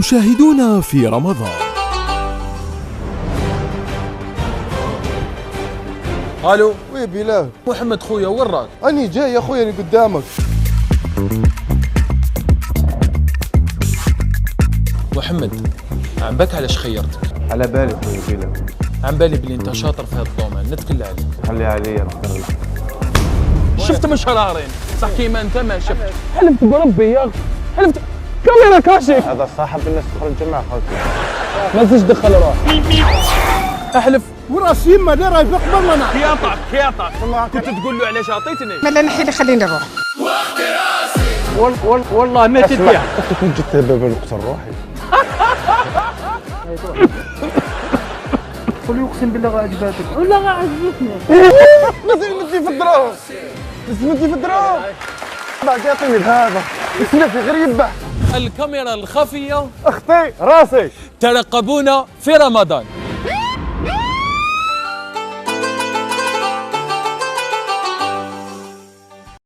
تشاهدون في رمضان. الو، وي بلال؟ محمد خويا وين راك؟ اني جاي يا خويا، اني قدامك. محمد، عم بك علاش خيرتك؟ على بالي خويا بلال. عم بالي بلي انت شاطر في هذا الدومين، نتكل عليك. خلي عليا نختار لك. شفت مشرارين صح كيما انت ما شفت. حلفت بربي يا اخي، حلفت. كاميرا كاشف. هذا صاحب الناس تخرج جماعه خالتي. ما تزيد دخل روح. احلف وراس يما دايره في قبلنا. كياطك كنت تقول له علاش عطيتني. ما لا نحيلي خليني نروح. والله ما تديها. كنت جبت بالقصر روحي. قولي اقسم بالله غا عجباتك. والله غا عجبتني. نزلتي في الدراهم، نزلتي في الدراهم. بعد يعطيني هذا سلفي غير يذبح. الكاميرا الخفية اختي راسي. ترقبونا في رمضان.